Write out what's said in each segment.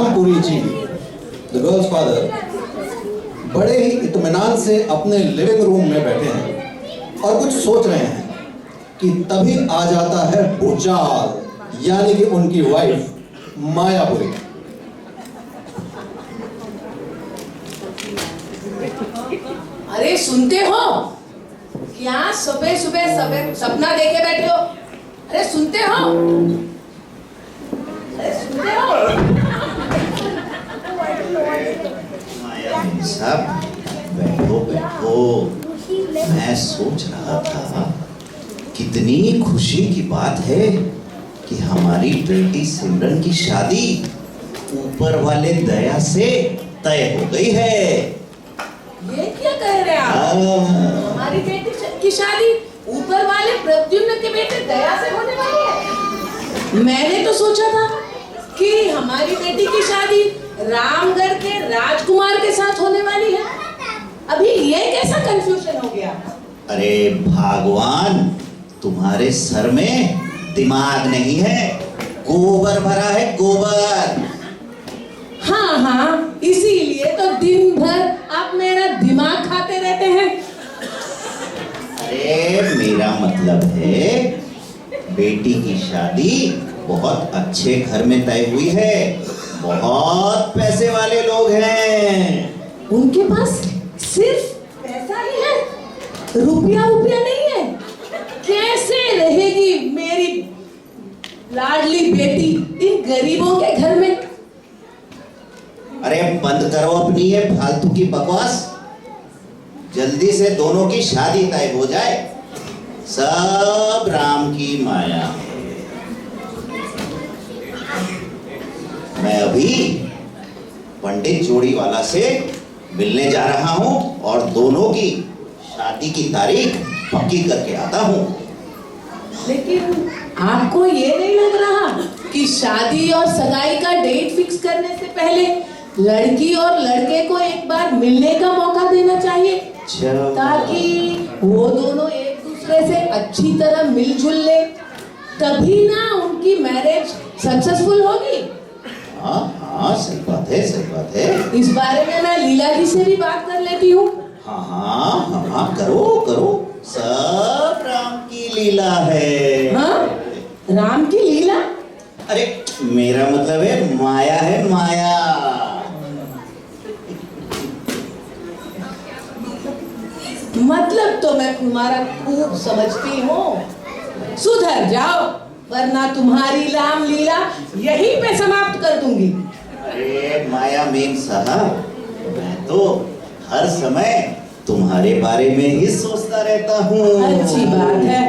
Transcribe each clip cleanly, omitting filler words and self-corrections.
Rampuri ji, the girl's father, बड़े ही इत्मीनान से अपने लिविंग रूम में बैठे हैं और कुछ सोच रहे हैं कि तभी आ जाता है भूचाल, यानी कि उनकी वाइफ मायापुरी। अरे सुनते हो क्या? सुबह सुबह सपना देखे बैठे हो? अरे सुनते हो? अरे सुनते हो? माया साहब, बैठो बैठो। मैं सोच रहा था कितनी खुशी की बात है कि हमारी बेटी सिमरन की शादी ऊपर वाले दया से तय हो गई है। ये क्या कह रहे हैं आप? हमारी बेटी की शादी ऊपर वाले प्रद्युम्न के बेटे दया से होने वाली है? मैंने तो सोचा था कि हमारी बेटी की शादी रामगढ़ के राजकुमार के साथ होने वाली है। अभी ये कैसा कंफ्यूजन हो गया? अरे भगवान, तुम्हारे सर में दिमाग नहीं है, गोबर भरा है गोबर। हाँ हाँ, इसीलिए तो दिन भर आप मेरा दिमाग खाते रहते हैं। अरे मेरा मतलब है बेटी की शादी बहुत अच्छे घर में तय हुई है, बहुत पैसे वाले लोग हैं। उनके पास सिर्फ पैसा ही है, रुपया नहीं है। कैसे रहेगी मेरी लाडली बेटी इन गरीबों के घर में? अरे बंद करो अपनी ये फालतू की बकवास, जल्दी से दोनों की शादी तय हो जाए। सब राम की माया। मैं अभी पंडित जोड़ीवाला से मिलने जा रहा हूं और दोनों की शादी की तारीख पक्की करके आता हूं। लेकिन आपको ये नहीं लग रहा कि शादी और सगाई का डेट फिक्स करने से पहले लड़की और लड़के को एक बार मिलने का मौका देना चाहिए, ताकि वो दोनों एक दूसरे से अच्छी तरह मिलजुल ले, तभी ना उनकी मैरिज सक्सेसफुल होगी। हाँ हाँ, सही बात है, सही बात है। इस बारे में मैं लीला जी से भी बात कर लेती हूँ। हाँ हाँ हाँ हाँ, करो करो, सब राम की लीला है। हाँ, राम की लीला? अरे मेरा मतलब है माया है, माया। मतलब तो मैं तुम्हारा खूब समझती हूँ। सुधर जाओ, वरना तुम्हारी राम लीला यहीं पे समाप्त कर दूंगी। अरे माया मेम साहब, मैं तो हर समय तुम्हारे बारे में ही सोचता रहता हूँ। अच्छी बात है।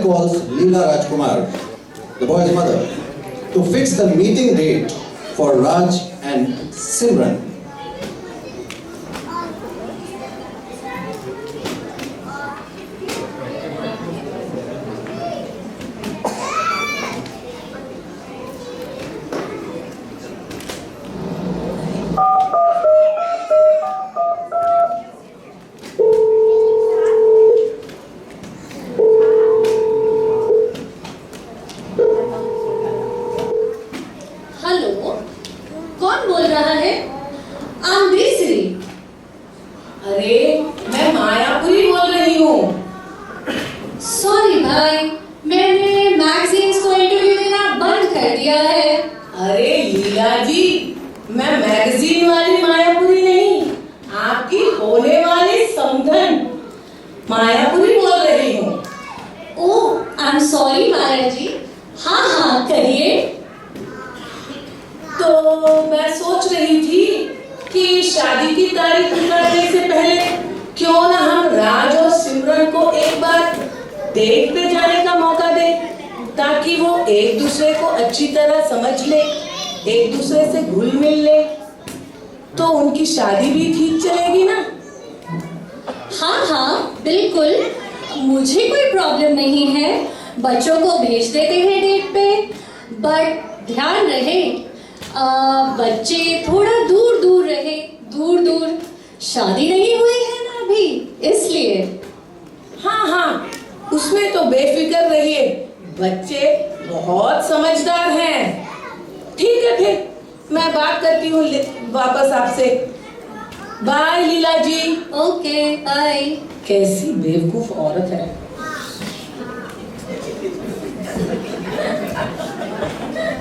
Calls Leela Rajkumar, the boy's mother, to fix the meeting date for Raj and Simran. अरे मैं मायापुरी बोल रही हूँ। सॉरी भाई, मैंने मैगजीन्स को इंटरव्यू देना बंद कर दिया है। अरे लीला जी, मैं मैगजीन वाली मायापुरी नहीं, आपकी होने वाली समधन मायापुरी बोल रही हूँ। ओह, आई एम सॉरी माया जी। हाँ हाँ करिए। तो मैं सोच रही थी कि शादी की तारीख निकालने से पहले क्यों ना हम राज और सिमरन को एक बार डेट पे जाने का मौका दें, ताकि वो एक दूसरे को अच्छी तरह समझ ले, एक दूसरे से घुल मिल ले, तो उनकी शादी भी ठीक चलेगी ना। हाँ हाँ बिल्कुल, मुझे कोई प्रॉब्लम नहीं है, बच्चों को भेज देते हैं डेट पे। बट ध्यान रहे बच्चे थोड़ा दूर दूर रहे, दूर दूर। शादी नहीं हुई है ना अभी, इसलिए। हाँ हाँ, उसमें तो बेफिक्र रहिए, बच्चे बहुत समझदार हैं। ठीक है फिर, मैं बात करती हूँ वापस आपसे। Bye Leela ji. Okay bye. कैसी बेवकूफ औरत है।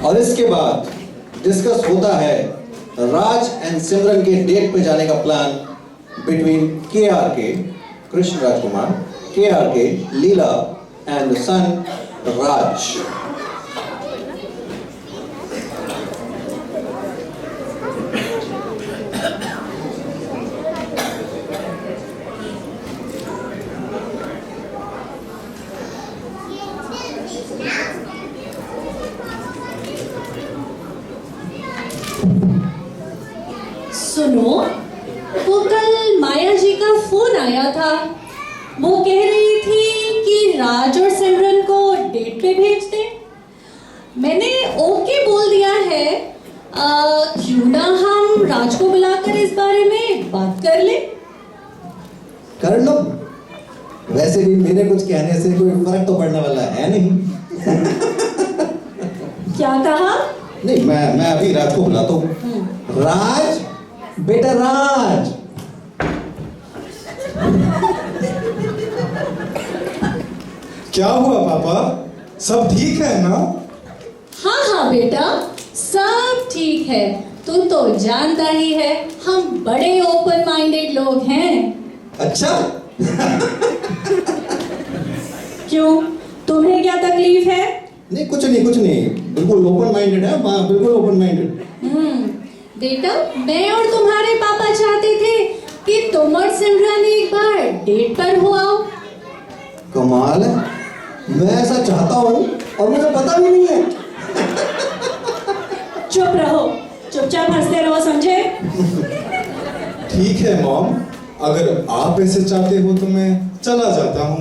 और इसके बाद डिस्कस होता है राज एंड सिमरन के डेट पे जाने का प्लान बिटवीन के कृष्ण राजकुमार, के लीला एंड सन राज। सुनो, वो कल माया जी का फोन आया था। वो कह रही थी कि राज और सिमरन को डेट पे भेज दे। मैंने ओके बोल दिया है। क्यों ना हम राज को बुलाकर इस बारे में बात कर ले। कर लो, वैसे भी मेरे कुछ कहने से कोई फर्क तो पड़ने वाला है नहीं। क्या कहा? नहीं, मैं अभी राज को बुलाता हूँ। राज, बेटा राज। क्या हुआ पापा, सब ठीक है ना? हाँ हाँ बेटा, सब ठीक है। तू तो जानता ही है, हम बड़े ओपन माइंडेड लोग हैं। अच्छा। क्यों, तुम्हें क्या तकलीफ है? नहीं, कुछ नहीं, बिल्कुल ओपन माइंडेड है माँ, बिल्कुल ओपन माइंडेड। बेटा, मैं और तुम्हारे पापा चाहते थे कि तुम और सिमरन एक बार डेट पर हो आओ। कमाल है, मैं ऐसा चाहता हूँ और मुझे पता भी नहीं है। चुप रहो, चुपचाप हंसते रहो, समझे? ठीक है मॉम, अगर आप ऐसे चाहते हो तो मैं चला जाता हूँ।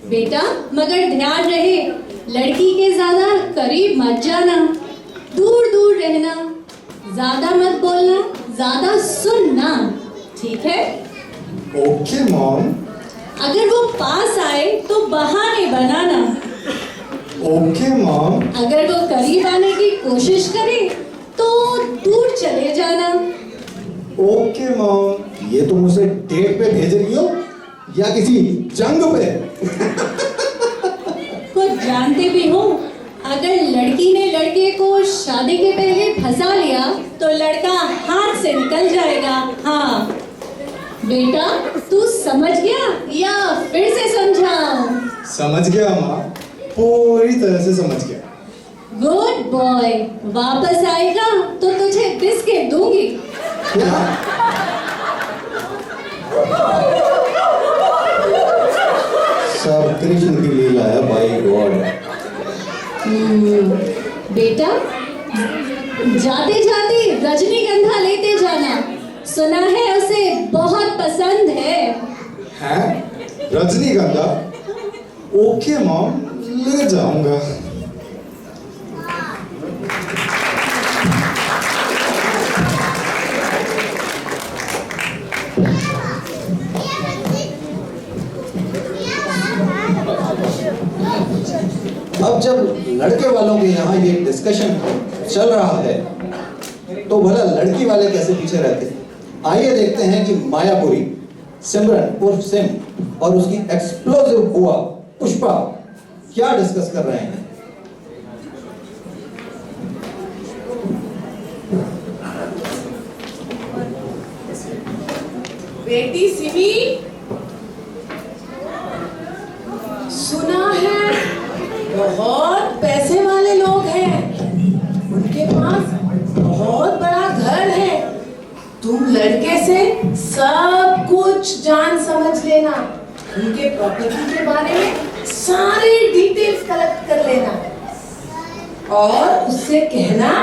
बेटा, मगर ध्यान रहे, लड़की के ज्यादा करीब मत जाना, दूर दूर रहना, ज्यादा मत बोलना, ज्यादा सुनना, ठीक है? Okay mom. अगर वो पास आए तो बहाने बनाना। Okay mom. अगर वो करीब आने की कोशिश करे तो दूर चले जाना। Okay mom. ये तुम मुझे डेट पे भेज रही हो या किसी जंग पे? कुछ जानते भी हो, अगर लड़की ने लड़के को शादी के पहले फंसा लिया तो लड़का हाथ से निकल जाएगा। हाँ बेटा, तू समझ गया या फिर से समझाऊं? समझ गया माँ, पूरी तरह से समझ गया। गुड बॉय, वापस आएगा तो तुझे बिस्किट दूंगी। सब कृष्ण की लीला है, बाय गॉड। बेटा, जाते जाते रजनीगंधा लेते जाना, सुना है उसे बहुत पसंद है। हैं? रजनीगंधा? ओके मॉम, ले जाऊंगा। अब जब लड़के वालों के यहाँ ये डिस्कशन चल रहा है तो भला लड़की वाले कैसे पीछे रहते हैं? आइए देखते हैं कि मायापुरी, सिमरन उर्फ सिम और उसकी एक्सप्लोसिव बुआ पुष्पा क्या डिस्कस कर रहे हैं। बेटी सिमी, सुना है बहुत पैसे वाले लोग हैं, उनके पास बहुत बड़ा घर है, तू से सब कुछ जान समझ लेना, उनके प्रॉपर्टी के बारे में सारे डिटेल्स कलेक्ट कर लेना और उससे कहना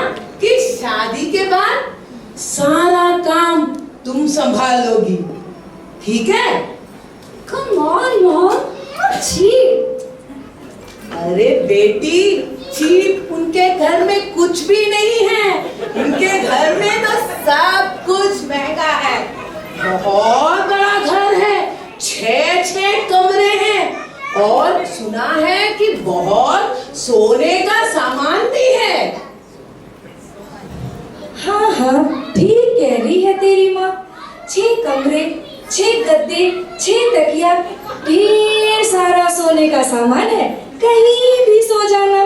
कि शादी के बाद सारा काम तुम संभाल लोगी, ठीक है? Come on, Mom. Cheap. अरे बेटी, चीप उनके घर में कुछ भी नहीं है। उनके घर में तो सब कुछ महंगा है। बहुत बड़ा घर है, 6 कमरे हैं और सुना है कि बहुत सोने का सामान भी है। हाँ, ठीक कह रही है तेरी माँ। 6 कमरे, 6 गद्दे, 6 तकिया, ढेर सारा सोने का सामान है, कहीं भी सो जाना।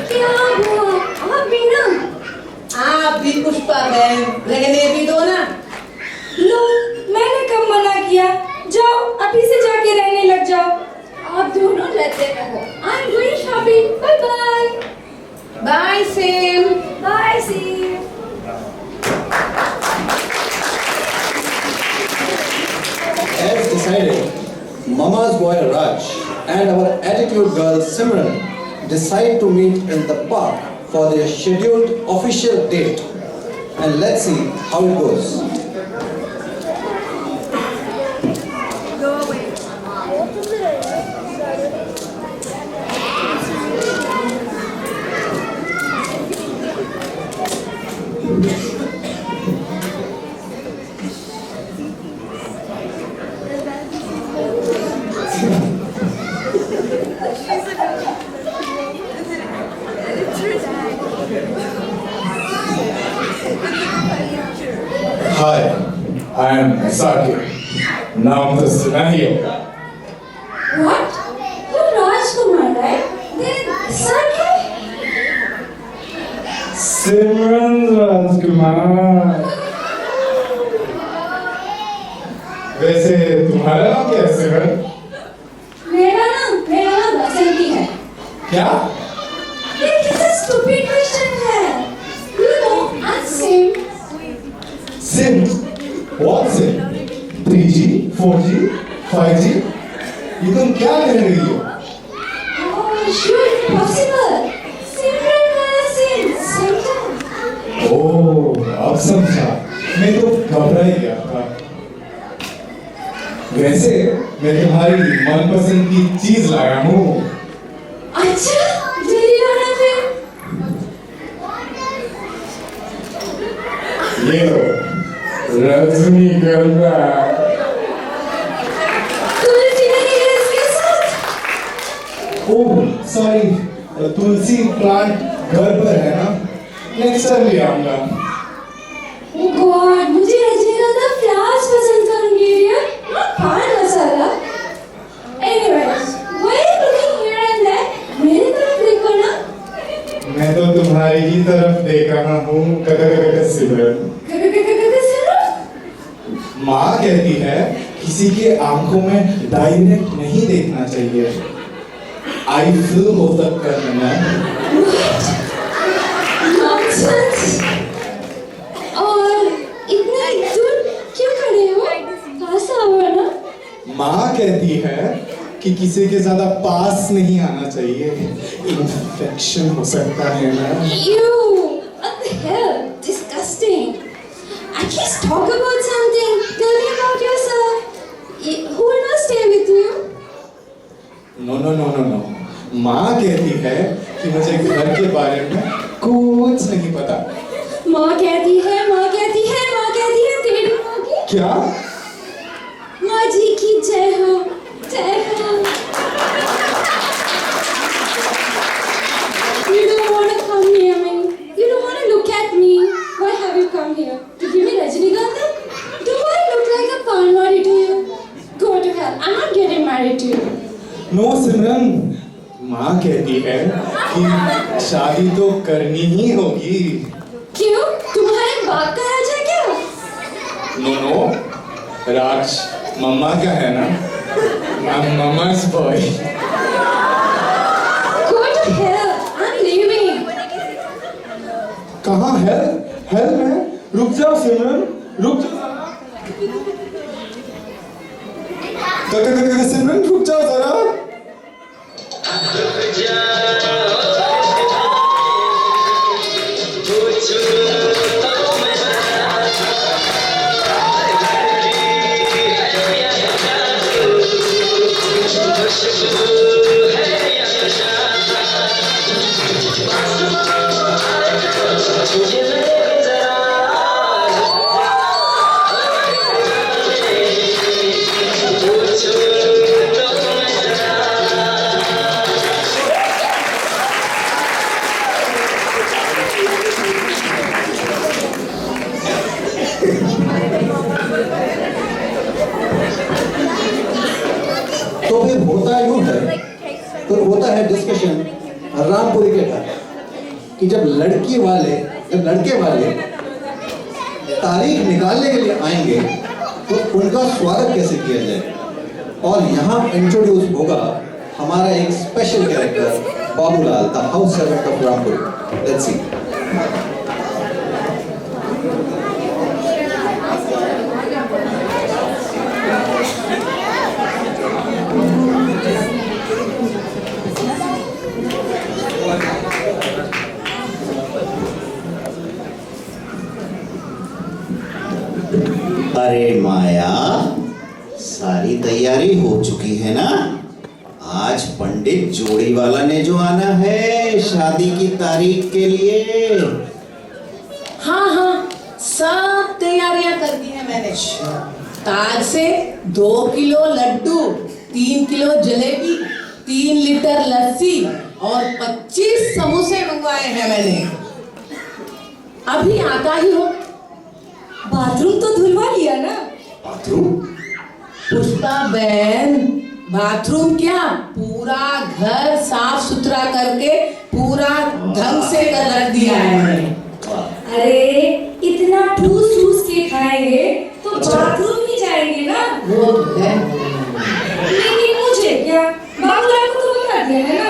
क्या हुआ? आप भी ना? आप भी पुष्पा बहन रहने भी दो ना। लो, मैंने कब मना किया? जाओ, अभी से जाके रहने लग जाओ। आप दोनों रहते रहो। I'm going shopping. Bye bye. Bye same. Bye, see you. As decided, Mama's boy Raj and our attitude girl Simran decide to meet in the park for their scheduled official date. And let's see how it goes. Hi, I am Sakir. नाम तो सुना ही होगा। What? You're Rajkumar, right? Then Sakir? सिमरन राजकुमार। वैसे तुम्हारा नाम क्या है सिमरन? मेरा नाम बसंती है। क्या? It is a stupid question है। You know, I'm Sim. SIM? What SIM? 3G, 4G, 5G? ये तुम क्या कह रही हो? Oh, sure, possible. Simran वाला Sim, Simran. ओह, अब समझा। मैं तो घबरा ही गया था। वैसे मैं तुम्हारी मनपसंद की चीज लाया हूँ। अच्छा, जल्दी लाना फिर। ये लो, रजनीगंधा। तुलसी नहीं है इसके साथ? ओह, सॉरी, तुलसी प्लांट घर पर है ना? नेक्स्ट टाइम ले आऊंगा। Oh God, मुझे रजनीगंधा फ्लावर्स पसंद करूंगी यार, not पान मसाला। Anyways, why are you looking here and there? मेरी तरफ देखो ना। मैं तो तुम्हारी ही तरफ देख रहा हूँ, सिमरन। माँ कहती है किसी के आंखों में डायरेक्ट नहीं देखना चाहिए। आई फिल्म हो सकता है ना? Nonsense. और इतने दूर क्यों खड़े हो? पास आओ ना। माँ कहती है कि किसी के ज्यादा पास नहीं आना चाहिए, इन्फेक्शन हो सकता है ना? Ew, what the hell? Disgusting. At least talk about something. Tell me about yourself. Who will not stay with you? No. माँ कहती है कि मुझे घर के बारे में कुछ नहीं पता। माँ कहती है तेरी माँ की। क्या? माँ जी की जय हो, जय हो। You don't want to come near me. You don't want to look at me. Why have you come here? To give me Rajनीगंधा? Do I look like a panwari to you? Go to hell. I'm not getting married to you. No Simran, माँ कहती है कि शादी तो करनी ही होगी। क्यों? तुम्हारे बाप का राज है क्या? नो, राज मम्मा का है ना? I'm mama's boy। Go to hell. I'm leaving. कहाँ है? हेल में? रुक जाओ सिमरन, रुक जाओ। सिमरन रुक जाओ जरा। तो फिर होता यूं है, फिर होता है डिस्कशन रामपुरी के घर कि जब लड़के वाले तारीख निकालने के लिए आएंगे तो उनका स्वागत कैसे किया जाए। और यहाँ इंट्रोड्यूस होगा हमारा एक special character Babulal, the house servant of Rampuri. Let's see. अरे माया, सारी तैयारी हो चुकी है ना? आज पंडित जोड़ी वाला ने जो आना है शादी की तारीख के लिए। हाँ हाँ, सब तैयारियां कर दी है मैंने। ताज से 2 kilo laddu, 3 kilo jalebi, 3 litre lassi और 25 समोसे मंगवाए हैं मैंने। अभी आता ही हो। बाथरूम तो धुलवा लिया ना? बाथरूम? पुष्पा बहन, बाथरूम क्या, पूरा घर साफ सुथरा करके पूरा ढंग से कर रख दिया है मैंने। अरे इतना ठूस ठूस के खाएंगे तो बाथरूम ही जाएंगे ना? वो तो है। लेकिन मुझे क्या, बाबूलाल को तो बता दिया है ना?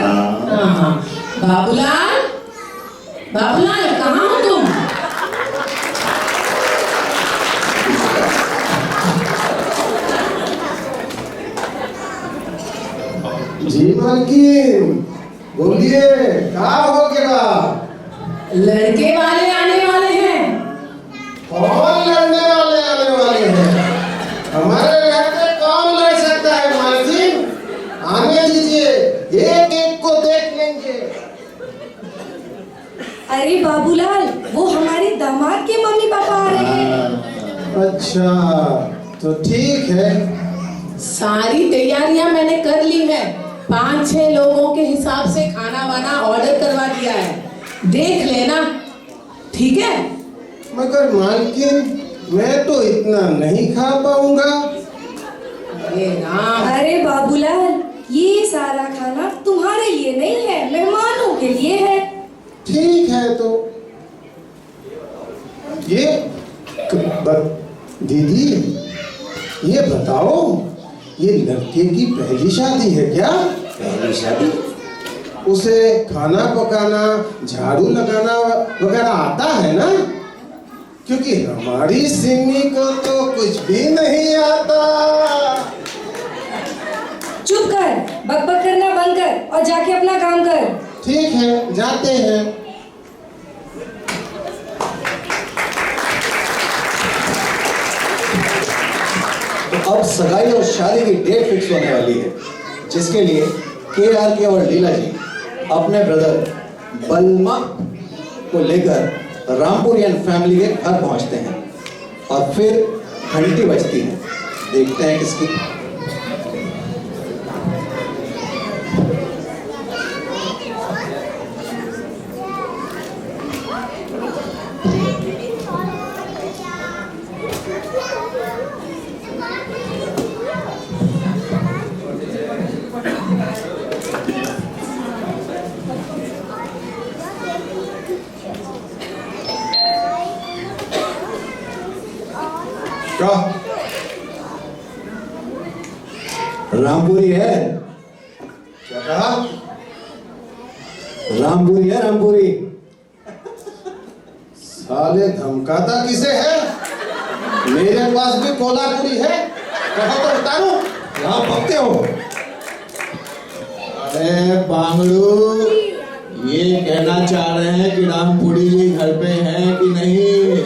हाँ, बाबूलाल, बाबूलाल कहाँ हो तुम? जी मालकिन, बोलिए क्या हो गया? लड़के वाले आने वाले हैं। कौन लड़ने वाले आने वाले हैं? हमारे घर पे कौन लड़ सकता है मालकिन? आने दीजिए, एक एक को देख लेंगे। अरे बाबूलाल, वो हमारे दामाद के मम्मी पापा आ रहे हैं। अच्छा, तो ठीक है। सारी तैयारियां मैंने कर ली है। 5-6 लोगों के हिसाब से खाना वाना ऑर्डर करवा दिया है, देख लेना, ठीक है? मगर मालकिन, मैं तो इतना नहीं खा पाऊंगा। अरे राम, अरे बाबूलाल, ये सारा खाना तुम्हारे लिए नहीं है, मेहमानों के लिए है। ठीक है तो ये दीदी, ये बताओ, ये लड़के की पहली शादी है क्या? पहली शादी? उसे खाना पकाना, झाड़ू लगाना वगैरह आता है ना? क्योंकि हमारी सिमी को तो कुछ भी नहीं आता। चुप कर, बकबक करना बंद कर और जाके अपना काम कर। ठीक है, जाते हैं। तो अब सगाई और शादी की डेट फिक्स होने वाली है, जिसके लिए KRK और लीला जी अपने ब्रदर बलमा को लेकर रामपुरियन फैमिली के घर पहुंचते हैं और फिर घंटी बजती है। देखते हैं किसकी। क्या? रामपुरी है। क्या कहा? रामपुरी है, रामपुरी। साले धमकाता किसे है? मेरे पास भी कोल्हापुरी है, कहो तो उतारो। यहाँ पकते हो। अरे बांगड़ू, ये कहना चाह रहे हैं कि रामपुरी जी घर पे हैं कि नहीं?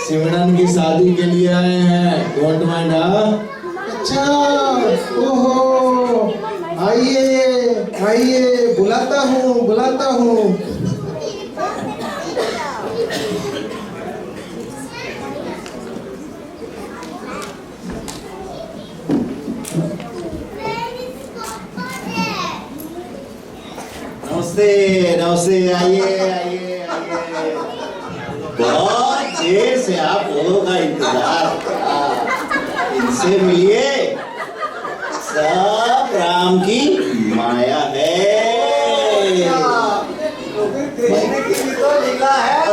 सिमरन की शादी के लिए आए हैं, डोंट माइंड। अच्छा, ओहो, आइए आइए, बुलाता हूँ बुलाता हूँ। नमस्ते नमस्ते, आइए आइए आइए। बहुत देर से आप लोगों का इंतजार था। इनसे मिलिए, सब राम की माया है।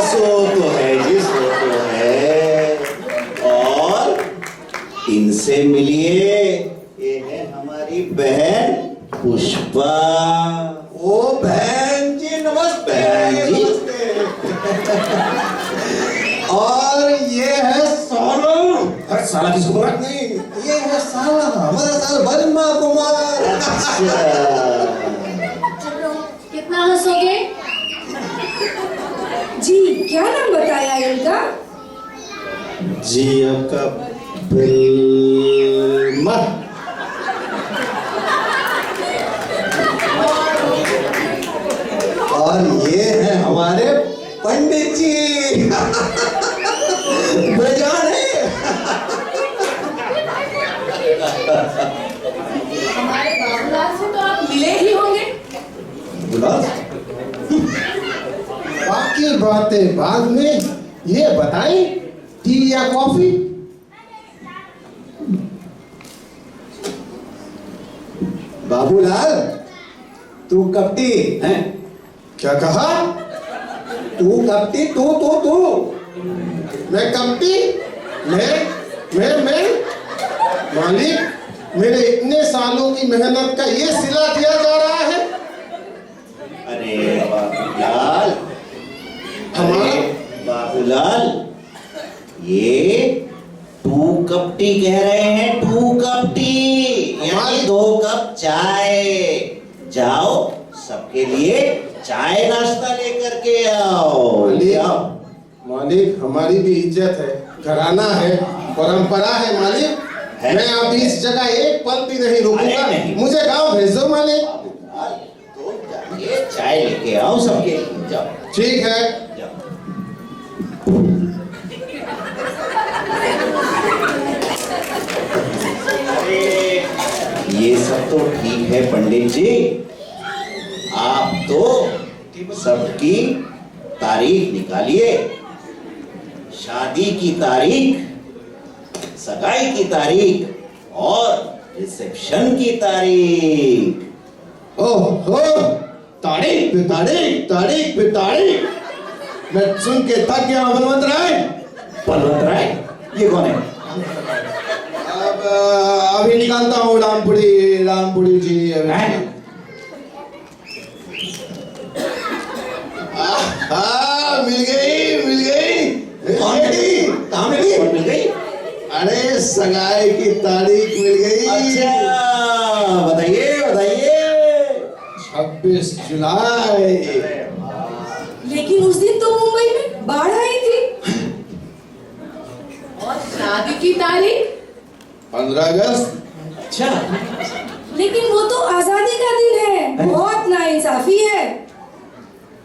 सो तो है जी, सो तो है। और इनसे मिलिए, ये है हमारी बहन पुष्पा। ओ बहन जी नमस्ते। बहन जी। और ये है सोनम। अरे साला किसको बात नहीं, ये है साला हमारा साला बलमा कुमार। कितना हंसोगे? जी, क्या नाम बताया इनका? जी आपका बिल्मा। और ये है हमारे पंडित जी। बेजाने। हमारे बाबूलाल से तो आप मिले ही होंगे। गुलाब, बाकी बातें बाद में, ये बताएं टी या कॉफी? बाबूलाल, तू कपटी है। क्या कहा? तू कपटी, तू मैं कपटी? मैं मालिक, मेरे इतने सालों की मेहनत का ये सिला दिया जा रहा है। अरे बाबूलाल, हमारा बाबूलाल, ये टू कपटी कह रहे हैं, टू कपटी, यानी 2 कप चाय। जाओ, सबके लिए चाय नाश्ता लेकर के आओ। मालिक, हमारी भी इज्जत है, घराना है, परंपरा है मालिक। है। मैं अभी इस जगह एक पल भी नहीं रुकूंगा। अरे नहीं। मुझे गांव भेजो मालिक। बाबूलाल, तो जाइए, चाय लेके आओ सबके लिए, जाओ ठीक है। जाओ। अरे ये सब तो ठीक है पंडित जी, आप तो सबकी तारीख निकालिए। शादी की तारीख, सगाई की तारीख और रिसेप्शन की तारीख। ओहो, तारीख पे तारीख, तारीख पे तारीख। मैं सुन के थक गया। बलवंत राय। बलवंत राय, ये कौन है? अब अभी निकालता हूँ रामपुरी जी। मिल गई। कहाँ मिल गई? अरे सगाई की तारीख मिल गई। अच्छा, बताइए। 26 जुलाई। लेकिन उस दिन तो मुंबई में बाढ़ आई थी। और शादी की तारीख? 15 अगस्त। अच्छा, लेकिन वो तो आजादी का दिन है। बहुत नाइंसाफी है।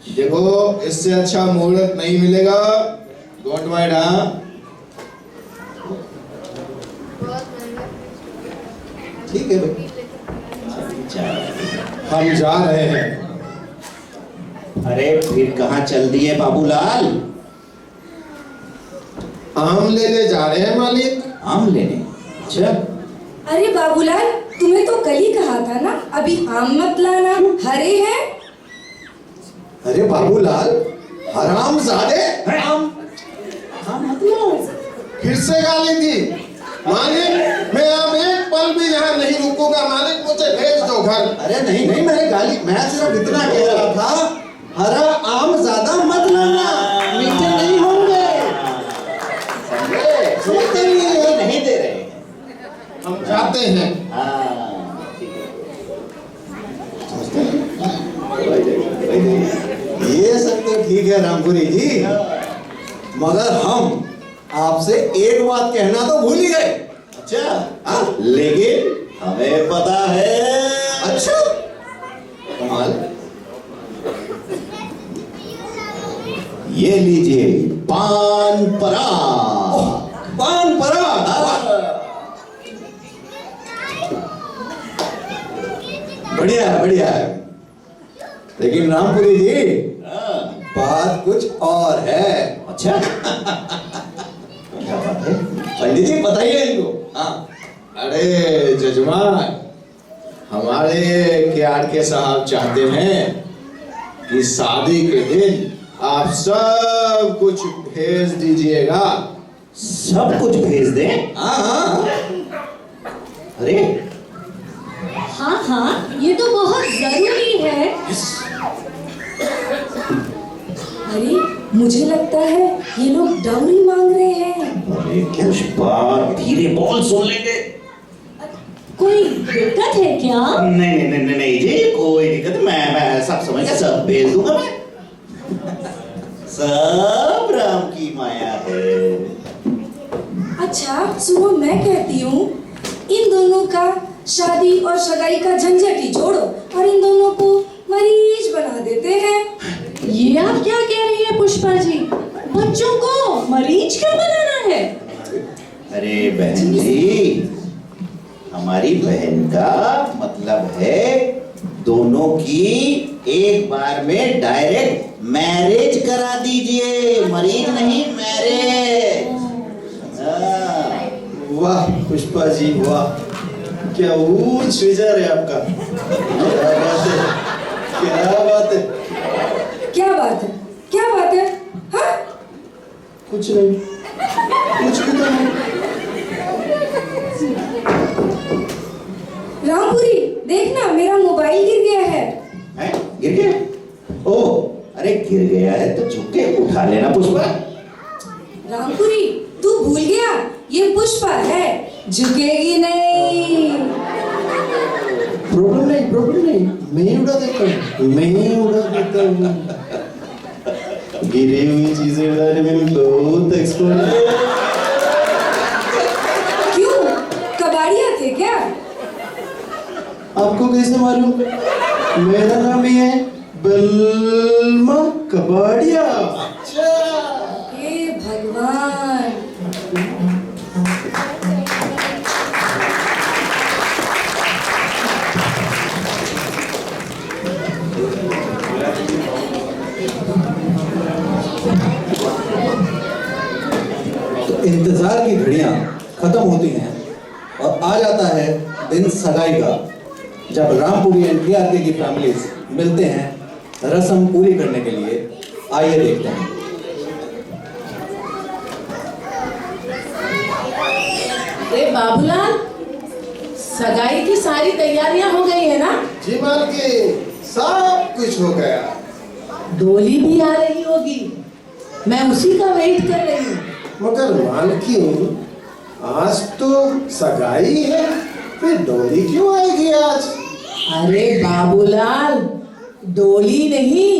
देखो, इससे अच्छा मुहूर्त नहीं मिलेगा। Don't mind. ठीक है भाई, हम जा रहे हैं। अरे फिर कहाँ चल दिए बाबूलाल? आम लेने जा रहे हैं मालिक। आम लेने? अच्छा, अरे बाबूलाल, तुम्हें तो कल ही कहा था ना, अभी आम मत लाना, हरे हैं। अरे बाबूलाल, हरामजादे। आम फिर से गाली थी। मालिक, मैं अब एक पल भी यहाँ नहीं रुकूंगा। मालिक, मुझे भेज दो घर। अरे नहीं, मैं सिर्फ इतना कह रहा था, हरा आम ज्यादा मत लाना, मीठे नहीं होंगे। समझे? नहीं दे रहे हैं? हम जाते हैं। हाँ, ठीक है। ये सब तो ठीक है रामपुरी जी, मगर हम आपसे एक बात कहना तो भूल ही गए। अच्छा, लेकिन हमें पता है। अच्छा, कमाल। ये लीजिए पान पराग। पान पराग, बढ़िया है, बढ़िया है। लेकिन रामपुरी जी, बात कुछ और है। अच्छा, क्या बात है? पंडित जी बताइए इनको। हाँ, अरे जजमान, हमारे क्यार के साहब चाहते हैं कि शादी के दिन आप सब कुछ भेज दीजिएगा। सब कुछ भेज दें? हाँ, हाँ। अरे हाँ हाँ, ये तो बहुत जरूरी है। अरे मुझे लगता है ये लोग डाउरी मांग रहे हैं। अरे पुष्पा, धीरे बोल, सुन लेंगे। कोई दिक्कत है क्या? नहीं नहीं नहीं नहीं जी, कोई दिक्कत। मैं सब समझ गया, सब भेज दूंगा मैं। सब राम की माया है। अच्छा सुनो, मैं कहती हूँ इन दोनों का शादी और सगाई का झंझट ही छोड़ो और इन दोनों को मरीज बना देते हैं। ये आप क्या कह रही है पुष्पा जी? बच्चों को मरीज क्यों बनाना है? अरे बहन जी, हमारी बहन का मतलब है दोनों की एक बार में डायरेक्ट मैरिज करा दीजिए, मरीज नहीं, मैरिज। वाह पुष्पा जी वाह, क्या ऊंच विचार है आपका। क्या बात है, क्या बात है। क्या बात है, क्या बात है? हाँ? कुछ नहीं, कुछ भी तो नहीं। रामपुरी देखना, मेरा मोबाइल गिर गया है। हैं? गिर गया? ओह, अरे गिर गया है तो झुक के उठा लेना पुष्पा। रामपुरी तू भूल गया, ये पुष्पा है, झुकेगी नहीं। प्रॉब्लम नहीं, प्रॉब्लम नहीं, मैं ही उड़ा देता हूँ, मैं ही उड़ा देता हूँ। गिरी हुई चीजें उड़ाने में बहुत एक्सपर्ट है। क्यों, कबाड़िया थे क्या? आपको कैसे मालूम? मेरा नाम ही है बलमा कबाड़िया। हे भगवान। इंतजार की घड़ियां खत्म होती हैं और आ जाता है दिन सगाई का, जब रामपुरी एंड TRK की फैमिलीज मिलते हैं रस्म पूरी करने के लिए। आइए देखते हैं। अरे बाबूलाल, सगाई की सारी तैयारियां हो गई है ना? जी मालकी, सब कुछ हो गया। डोली भी आ रही होगी, मैं उसी का वेट कर रही हूँ। मगर मालकी, आज तो सगाई है, फिर डोली क्यों आएगी आज? अरे बाबूलाल, डोली नहीं,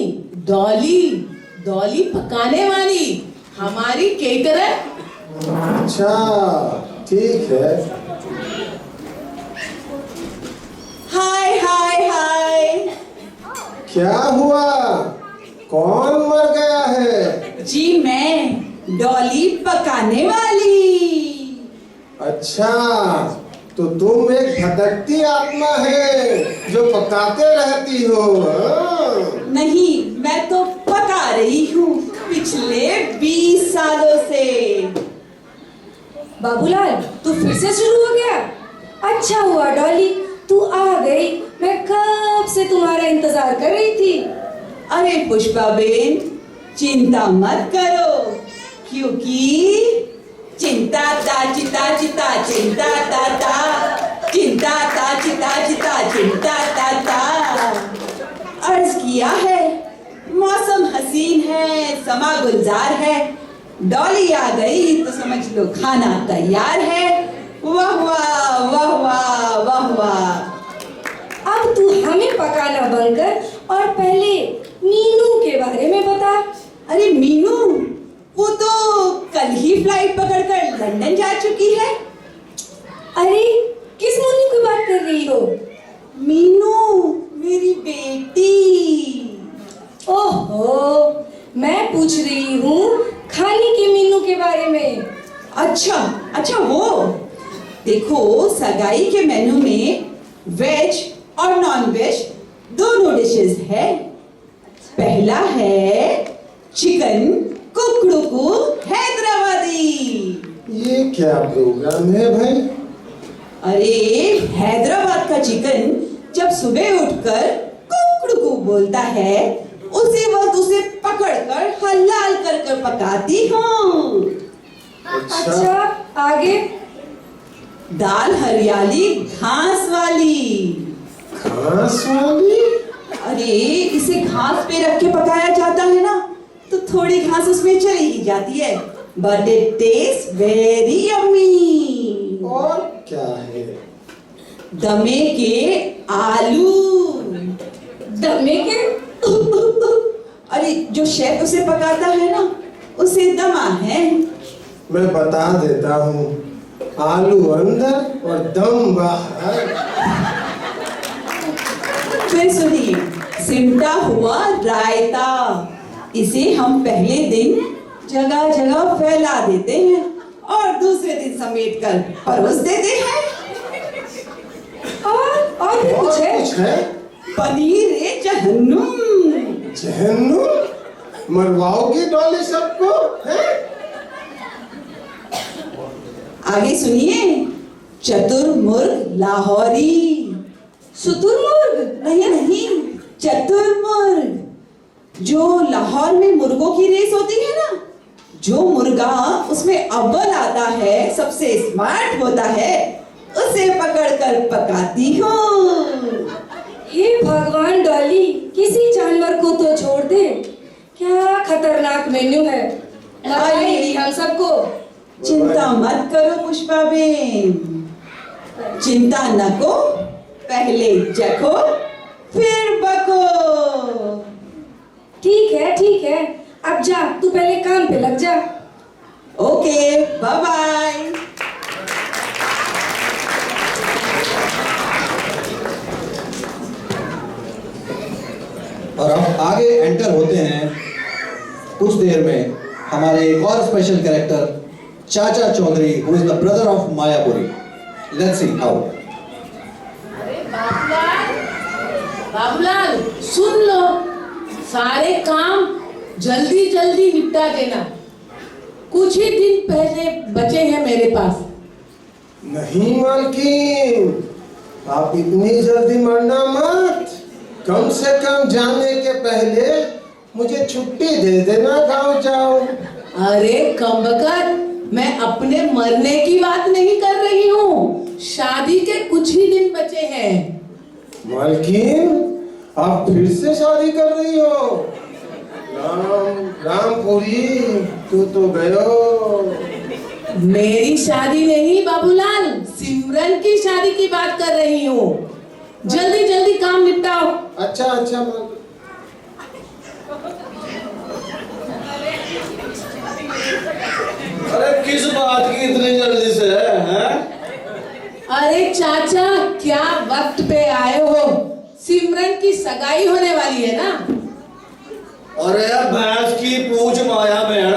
डॉली, डॉली पकाने वाली, हमारी केटरर। अच्छा ठीक है। हाय हाय हाय। क्या हुआ, कौन मर गया है? जी मैं, डॉली पकाने वाली। अच्छा, तो तुम एक भटकती आत्मा है जो पकाते रहती हो। हाँ? नहीं, मैं तो पका रही हूँ पिछले 20 सालों से। बाबूलाल तू फिर से शुरू हो गया? अच्छा हुआ डॉली तू आ गई, मैं कब से तुम्हारा इंतजार कर रही थी। अरे पुष्पा बेन, चिंता मत करो, क्योंकि चिंता ता चिता चिता चिंता ता ता चिंता ता चिता चिता चिंता ता ता। अर्ज किया है, मौसम हसीन है, समा गुलजार है, डॉली आ गई तो समझ लो खाना तैयार है। वाह वाह वाह वाह वाह वाह। अब तू हमें पकाना बंद कर और पहले मीनू के बारे में बता। अरे मीनू, वो तो कल ही फ्लाइट पकड़कर लंदन जा चुकी है। अरे किस मीनू की बात कर रही हो? मीनू मेरी बेटी। ओहो, मैं पूछ रही हूँ खाने के मीनू के बारे में। अच्छा अच्छा, वो देखो सगाई के मेनू में वेज और नॉन वेज दोनों डिशेस है। पहला है चिकन कुकड़ू हैदराबादी। ये क्या प्रोग्राम है भाई? अरे हैदराबाद का चिकन जब सुबह उठकर कुकड़ू बोलता है उसी वक्त उसे पकड़कर हलाल कर कर पकाती हूँ। अच्छा, आगे? दाल हरियाली घास वाली। घास वाली? अरे इसे घास पे रख के पकाया जाता है ना, तो थोड़ी घास उसमें चली ही जाती है, but it taste very yummy. और क्या है? दमे के आलू। दमे के? अरे जो शेफ उसे पकाता है ना, उसे दमा है। मैं बता देता हूँ, आलू अंदर और दम बाहर। फिर सुनिए, सिमटा हुआ रायता। इसे हम पहले दिन जगह जगह फैला देते हैं और दूसरे दिन समेट कर परोस देते हैं। और भी कुछ है? कुछ है? पनीर ए जहन्नुम। जहन्नुम? मरवाओगी डॉली सबको है? आगे सुनिए, चतुर्मुर्ग लाहौरी। शुतुरमुर्ग? नहीं, चतुर्मुर्ग। जो लाहौर में मुर्गों की रेस होती है ना, जो मुर्गा उसमें अव्वल आता है, सबसे स्मार्ट होता है, उसे पकड़कर पकाती हूँ। हे भगवान डॉली, किसी जानवर को तो छोड़ दे। क्या खतरनाक मेन्यू है, लगाएगी हम सबको। चिंता मत करो पुष्पाबेन, चिंता न को, पहले चखो फिर बको। ठीक है, अब जा, तू पहले काम पे लग जा। Okay, bye bye. और अब आगे एंटर होते हैं कुछ देर में हमारे एक और special character Chacha Chaudhary, who is the brother of Mayapuri. Let's see how. Babulal सुन लो, सारे काम जल्दी जल्दी निपटा देना। कुछ ही दिन पहले बचे हैं मेरे पास। नहीं मालकिन, आप इतनी जल्दी मरना मत। कम से कम जाने के पहले मुझे छुट्टी दे देना, गाँव जाओ। अरे कमबख्त, मैं अपने मरने की बात नहीं कर रही हूँ, शादी के कुछ ही दिन बचे हैं। मालकिन, आप फिर से शादी कर रही हो? रामपुरी, तू तो गयो। मेरी शादी नहीं बाबूलाल, सिमरन की शादी की बात कर रही हूँ। जल्दी जल्दी काम निपटाओ। अच्छा अरे किस बात की इतनी जल्दी से है? अरे चाचा, क्या वक्त पे आए हो? सिमरन की सगाई होने वाली है ना। अरे भैंस की पूछ माया बहन,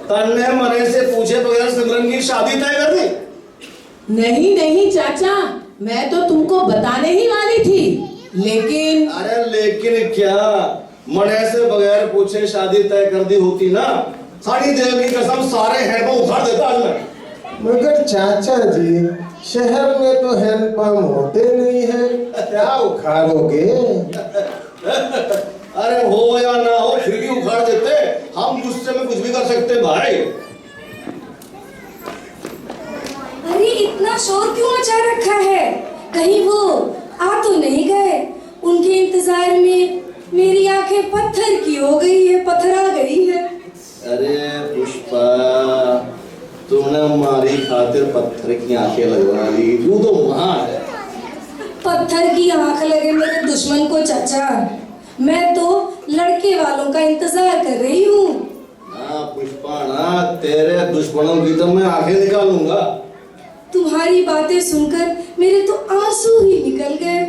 तन्ने मरे से पूछे बगैर सिमरन की शादी तय कर दी? नहीं चाचा, मैं तो तुमको बताने ही वाली थी, लेकिन। अरे लेकिन क्या, मरे से बगैर पूछे शादी तय कर दी होती ना, सारी देव की कसम सारे हैंड को उखाड़ देता आज मैं। मगर चाचा जी, शहर में तो हैंडपंप होते नहीं है, क्या उखाड़ोगे? अरे हो या ना हो, फिर भी उखाड़ देते। हम गुस्से में कुछ भी कर सकते भाई। अरे इतना शोर क्यों मचा रखा है? कहीं वो आ तो नहीं गए? उनके इंतजार में मेरी आंखें पत्थर की हो गई है, पत्थरा गई है। अरे पुष्पा, हमारी खातिर पत्थर की आंखें लगवा ली, तू तो वहां है। पत्थर की आंख लगे मेरे दुश्मन को चाचा, मैं तो लड़के वालों का इंतजार कर रही हूँ। ना पुष्पा ना, तेरे दुश्मनों की तो मैं आंखें निकालूंगा। तुम्हारी बातें सुनकर मेरे तो आंसू ही निकल गए।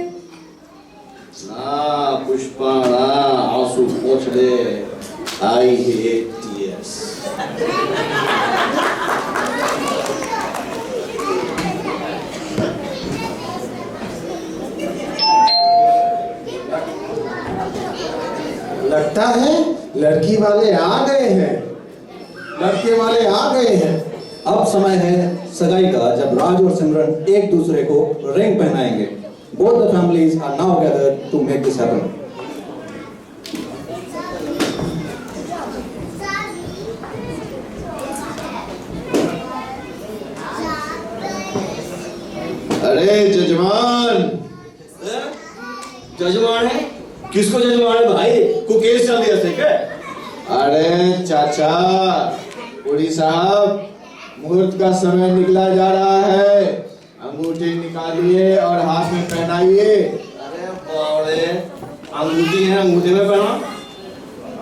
ना पुष्पा ना, आंसू पोंछ दे। I hate tears. लगता है लड़की वाले आ गए हैं, लड़के वाले आ गए हैं। अब समय है सगाई का, जब राज और सिमरन एक दूसरे को ring पहनाएंगे। Both the families are now gathered to make this happen. अरे जजमान, जजमान है? किसको जजमान है भाई? को केस चल दिया क्या? अरे चाचा, पुरी साहब, मुहूर्त का समय निकला जा रहा है। अंगूठी निकालिए और हाथ में पहनाइए। अरे बावड़े, अंगूठी है, अंगूठी में पहना।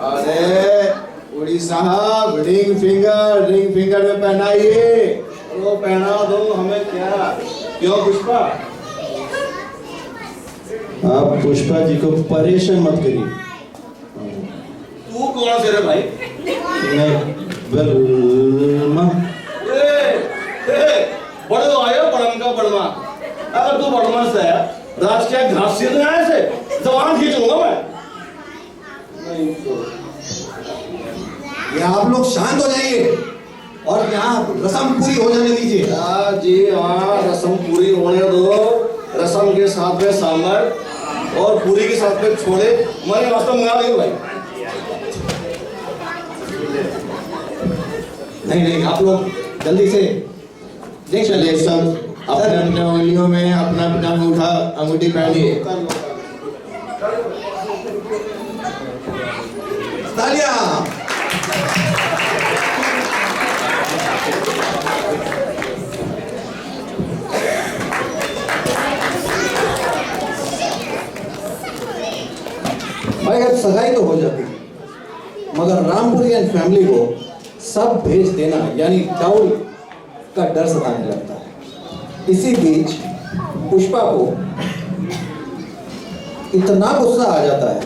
अरे पुरी साहब, रिंग फिंगर में पहनाइए। वो पहना दो, हमें क्या? क्यों पुष्पा? आप पुष्पा जी को परेशान मत करिए। तू कौन से रे भाई? बलमा। बड़ो आयो बड़म का बड़मा। अगर तू बड़मा से है, राज क्या घास से नहीं आए से? जवान खींचूंगा मैं। नहीं तो। ये आप लोग शांत हो जाइए और यहाँ रस्म पूरी हो जाने दीजिए। जी हाँ, रस्म पूरी होने दो। रस्म के साथ में सांबर और पूरी के साथ में छोले मैंने वास्तव मंगा लिया भाई। नहीं, आप लोग जल्दी से देख चलिए सब अपने अपने उंगलियों में अपना अपना अंगूठी पहनिए। तालियां। भाई अब सगाई तो हो जाती, मगर रामपुरी एंड फैमिली को सब भेज देना यानी डाउरी का डर सताने लगता है। इसी बीच पुष्पा को इतना गुस्सा आ जाता है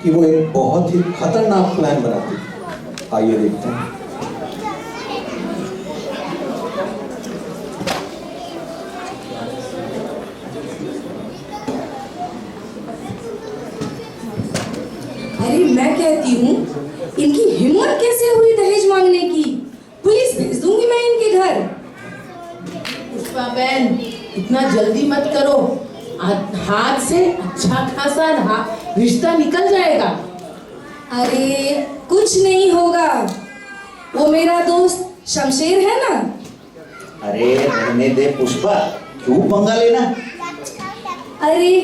कि वो एक बहुत ही खतरनाक प्लान बनाती है। आइए देखते हैं। अरे मैं कहती हूँ, इनकी हिम्मत कैसे हुई दहेज मांगने की? पुलिस भेज दूंगी मैं इनके घर। पुष्पा बहन, इतना जल्दी मत करो। हाथ से अच्छा खासा रिश्ता निकल जाएगा। अरे कुछ नहीं होगा, वो मेरा दोस्त शमशेर है ना। अरे रहने दे पुष्पा, क्यों पंगा लेना? अरे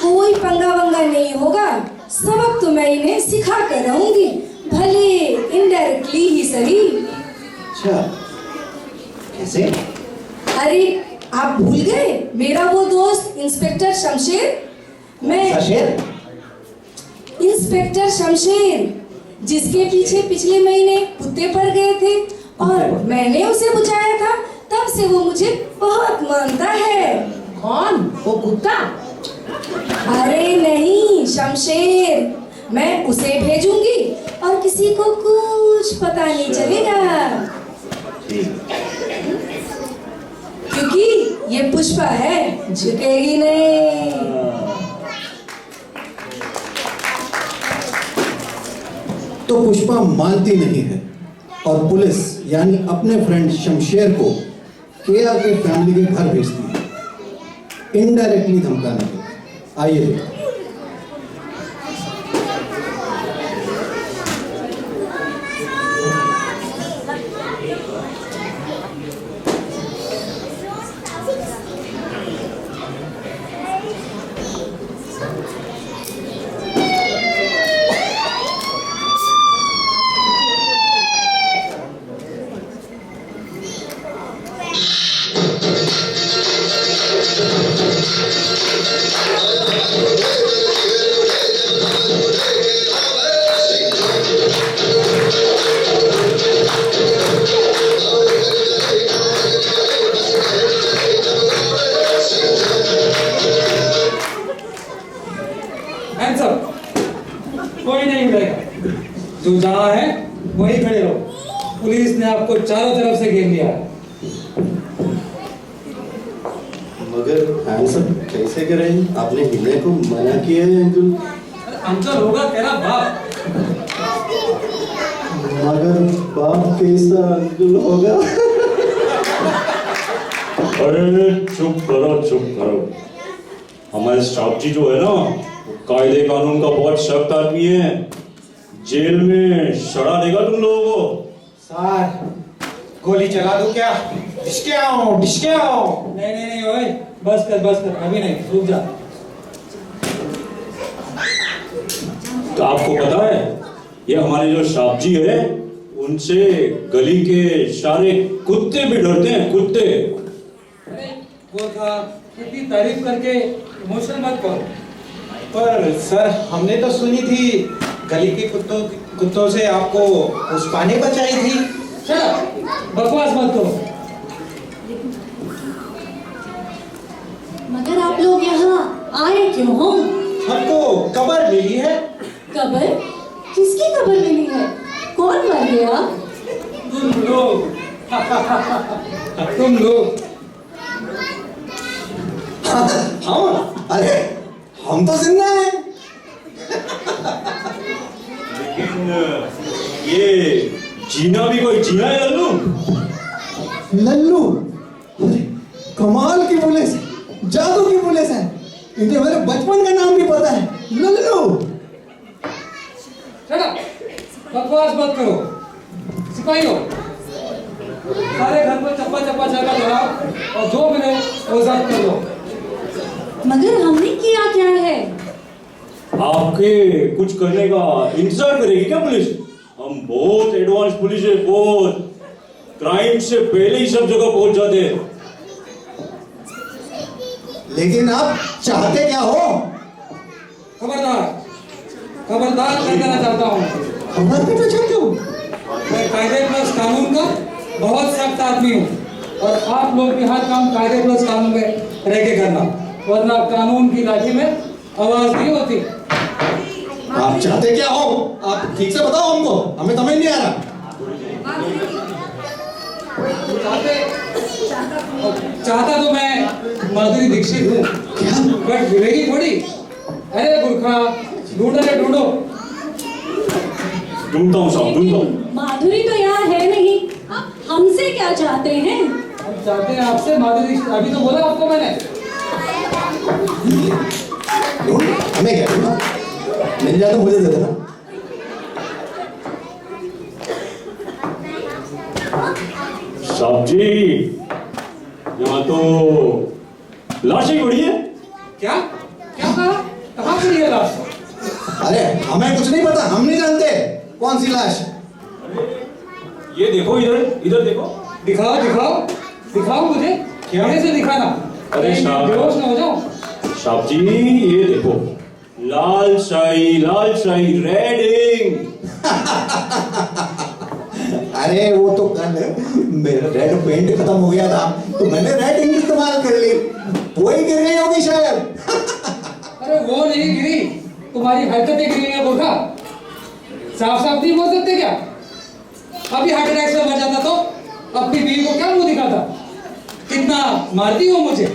कोई पंगा वंगा नहीं होगा, सबक तो मैं इन्हें सिखा कर रहूंगी, भले इनडायरेक्टली ही सही। अच्छा, कैसे? अरे आप भूल गए मेरा वो दोस्त इंस्पेक्टर शमशेर? मैं शमशेर? इंस्पेक्टर शमशेर, जिसके पीछे पिछले महीने कुत्ते पड़ गए थे और मैंने उसे बुझाया था, तब से वो मुझे बहुत मानता है। कौन? वो कुत्ता? अरे नहीं, शमशेर। मैं उसे भेजूंगी और किसी को कुछ पता नहीं चलेगा, क्योंकि ये पुष्पा है, झुकेगी नहीं। तो पुष्पा मानती नहीं है और पुलिस यानी अपने फ्रेंड शमशेर को केया के फैमिली के घर भेजती है, इनडायरेक्टली धमकाने के। आइए देखते हैं। मिलेगा। जो जहाँ है वहीं खड़े रहो, पुलिस ने आपको चारों तरफ से घेर लिया है। मगर हैंडसम कैसे करें? आपने हिलने को मना किया है अंकुल। अंकल होगा तेरा बाप। मगर बाप कैसा अंकुल होगा? अरे चुप करो। हमारे स्टाफ जी जो है ना, कायदे कानून का बहुत सख्त आदमी है। जेल में सड़ा देगा तुम लोगों को। सर गोली चला दो क्या? डिस्के आओ। नहीं ओए, बस कर, अभी नहीं, रुक जा। तो आपको पता है, ये हमारे जो स्टाफ जी है, उनसे गली के सारे कुत्ते भी डरते हैं, कुत्ते। अरे गोरखा, इतनी तारीफ करके इमोशनल मत करो। पर सर हमने तो सुनी थी गली के कुत्तों से आपको पुष्पाने बचाई थी। बकवास मत करो। मगर आप लोग यहाँ आए क्यों हो? हमको कबर मिली है। कबर? किसकी कबर मिली है? कौन मर गया? तुम लोग। हम? अरे हम तो जिंदा हैं। लेकिन ये जीना भी कोई जीना है लल्लू? अरे कमाल की पुलिस, जादू की पुलिस है। इन्हें मेरे बचपन का नाम भी पता है, लल्लू। बकवास मत करो। सिपाहियों, सारे घर पर चप्पा चाका लगाओ और जो मिले वो जब्त कर लो। मगर हमने किया क्या है? आपके कुछ करने का इंतजार करेगी क्या पुलिस? हम बहुत एडवांस पुलिस है, बहुत। क्राइम से पहले ही सब जगह पहुंच जाते हैं। लेकिन आप चाहते क्या हो? खबरदार कर देना चाहता हूँ। खबरदार चाहते हो? मैं कायदे प्लस कानून का बहुत सख्त आदमी हूँ, और आप लोग भी हर काम कायदे प्लस कानून में रह के करना, वरना कानून की लाठी में आवाज नहीं होती। आप चाहते क्या हो? आप ठीक से बताओ हमको, हमें समझ नहीं आ रहा। चाहता तो मैं माधुरी दीक्षित हूँ, बट मिलेगी थोड़ी। अरे गुरखा, ढूंढो। ढूंढता हूँ साहब, ढूंढता हूँ। माधुरी तो यहाँ है नहीं। आप हमसे क्या चाहते हैं? हम चाहते हैं आपसे माधुरी दीक्षित। अभी तो बोला आपको मैंने। हमें क्या ढूंढना? मिल जाए तो मुझे दे देना। साहब जी, यहाँ तो लाशें पड़ी है। क्या कहा? कहाँ पड़ी है लाश? अरे हमें कुछ नहीं पता, हम नहीं जानते कौन सी लाश। ये देखो, इधर देखो। दिखाओ मुझे। कैमरे से दिखाना। अरे बेहोश ना हो जाओ। साहब जी, ये देखो, लाल शाही रेड इंक। अरे वो तो कल मेरा रेड पेंट खत्म हो गया था, तो मैंने रेड इंक इस्तेमाल कर ली, वही गिर गई होगी शायद। अरे वो नहीं गिरी, तुम्हारी हरकतें गिरी है गोरखा। साफ नहीं बोल सकते क्या? अभी हार्ट अटैक से मर जाता तो अपनी बीवी को क्या मुंह दिखाता? कितना मारती हो मुझे।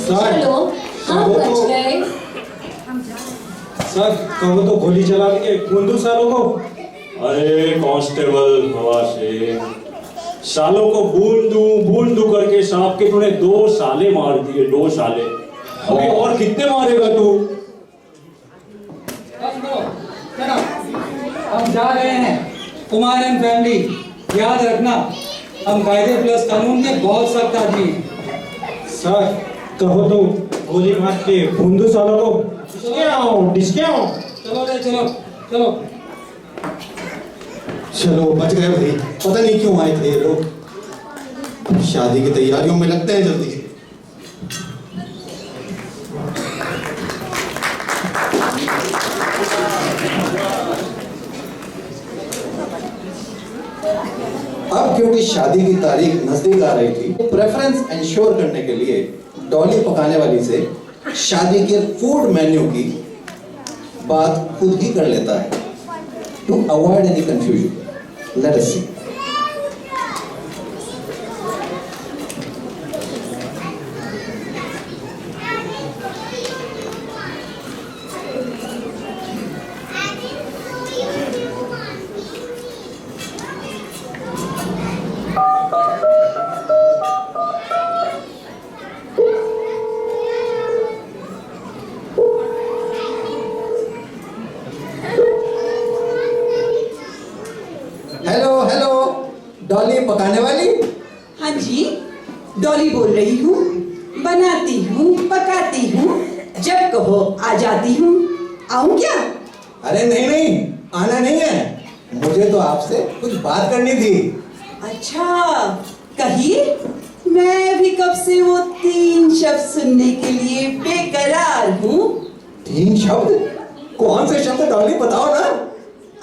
चलो, हम बच गए। सर कहो तो गोली चला के खून दो सालों को। अरे कांस्टेबल हवा से सालों को बूंद दू करके सांप के तूने 2 साले मार दिए, 2 साले। अभी और कितने मारेगा तू? हम जा रहे हैं, कुमार एंड फैमिली। याद रखना, हम कायदे प्लस कानून के बहुत सख्त आदमी हैं। सर कहो तो गोली मार के खून दो सालों को। डिस्के आओ। चलो बच गए भाई, पता नहीं क्यों आए थे ये लोग। शादी की तैयारियों में लगते हैं जल्दी से। अब क्योंकि शादी की तारीख नजदीक आ रही थी, प्रेफरेंस इंश्योर करने के लिए डॉली पकाने वाली से शादी के फूड मेन्यू की बात खुद ही कर लेता है। To avoid any confusion, let us see. Dolly पकाने वाली? हाँ जी, डॉली बोल रही हूँ। बनाती हूँ, पकाती हूँ, जब कहो आ जाती हूँ। आऊँ क्या? अरे नहीं नहीं, आना नहीं है, मुझे तो आपसे कुछ बात करनी थी। अच्छा, कहिए। मैं भी कब से वो 3 शब्द सुनने के लिए बेकरार हूँ। 3 शब्द? कौन से शब्द डॉली, बताओ ना।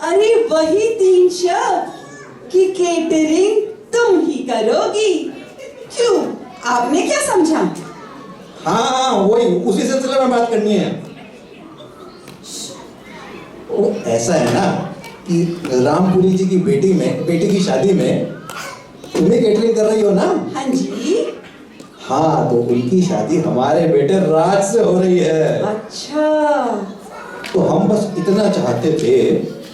अरे वही 3 शब्द कि केटरिंग तुम ही करोगी। क्यों, आपने क्या समझा? हाँ वही, उसी सिलसिले में बात करनी है। वो ऐसा है ना कि रामपुरी जी की बेटी की शादी में तुम्हें केटरिंग कर रही हो ना? हाँ जी। हाँ, तो उनकी शादी हमारे बेटे राज से हो रही है। अच्छा। तो हम बस इतना चाहते थे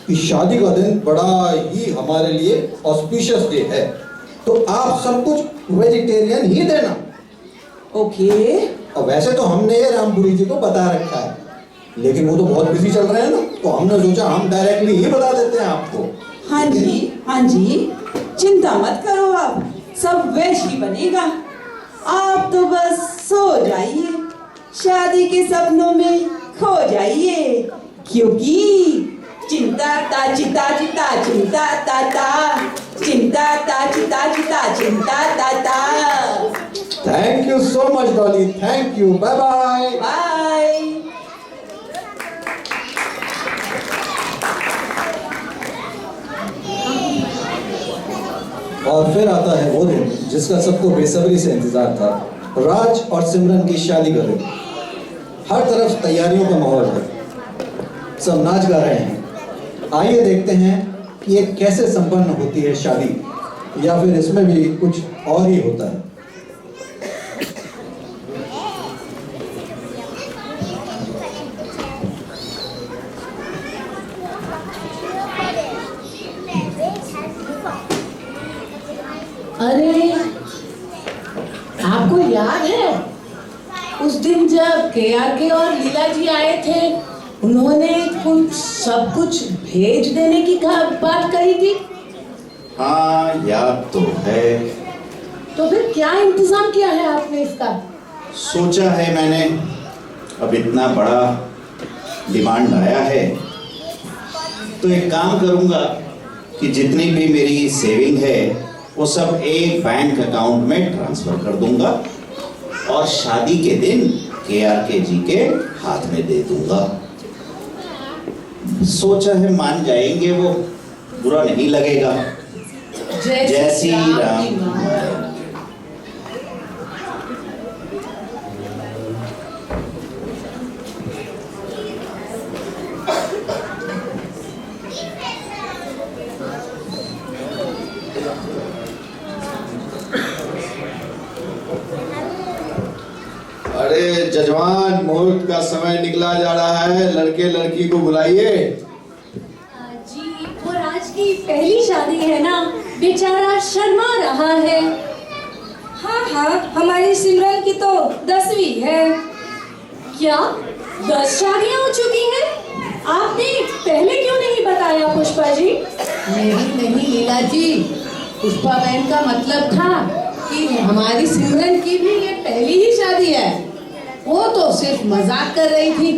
कि शादी का दिन बड़ा ही हमारे लिए ऑस्पिशियस डे है, तो आप सब कुछ वेजिटेरियन ही देना। ओके। और वैसे तो हमने रामपुरी जी को बता रखा है, लेकिन वो तो बहुत बिजी चल रहे हैं ना, तो हमने सोचा हम डायरेक्टली ही बता देते हैं आपको। हाँ जी, हाँ जी, चिंता मत करो, आप सब वेज ही बनेगा। आप तो बस सो जाइए, शादी के सपनों में खो जाइए, क्योंकि चिंता ता चिता चिता चिंता ता ता, चिंता ता चिता चिता चिंता ता ता। Thank you so much Dolly, thank you, bye bye. Bye. और फिर आता है वो दिन जिसका सबको बेसब्री से इंतजार था, राज और सिमरन की शादी का दिन। हर तरफ तैयारियों का माहौल है, सब नाच गा रहे हैं। आइए देखते हैं कि ये कैसे संपन्न होती है शादी, या फिर इसमें भी कुछ और ही होता है। अरे आपको याद है उस दिन जब KRK और लीला जी आए थे, उन्होंने सब कुछ भेज देने की बात कही थी? हाँ याद तो है। तो फिर क्या इंतजाम किया है आपने इसका? सोचा है मैंने, अब इतना बड़ा डिमांड आया है तो एक काम करूंगा कि जितनी भी मेरी सेविंग है वो सब एक बैंक अकाउंट में ट्रांसफर कर दूंगा और शादी के दिन KRK जी के हाथ में दे दूंगा। सोचा है मान जाएंगे वो, बुरा नहीं लगेगा। जय श्री राम। अरे जजमान, मुहूर्त का समय निकला जा रहा है, लड़के लड़की को बुलाइए। जी, वो राज की पहली शादी है ना, बेचारा शर्मा रहा है। हाँ हाँ, हमारी सिमरन की तो 10वीं है। क्या 10 शादियां हो चुकी हैं? आपने पहले क्यों नहीं बताया पुष्पा जी? नहीं लीला जी, पुष्पा बहन का मतलब था कि हमारी सिमरन की भी ये पहली ही शादी है, वो तो सिर्फ मजाक कर रही थी।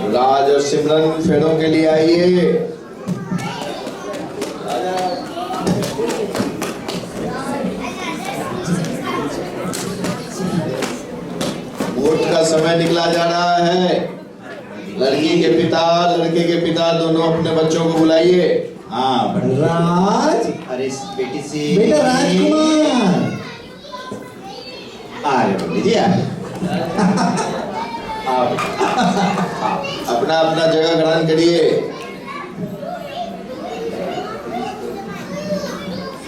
राज और सिमरन फेरों के लिए आइए। मुहूर्त का समय निकला जा रहा है। लड़की के पिता, लड़के के पिता दोनों अपने बच्चों को बुलाइए। हाँ राज, अरे बेटी से बेटा राजकुमार, आ रहे पंडित जी, आ रहे। आप अपना अपना जगह ग्रहण करिए।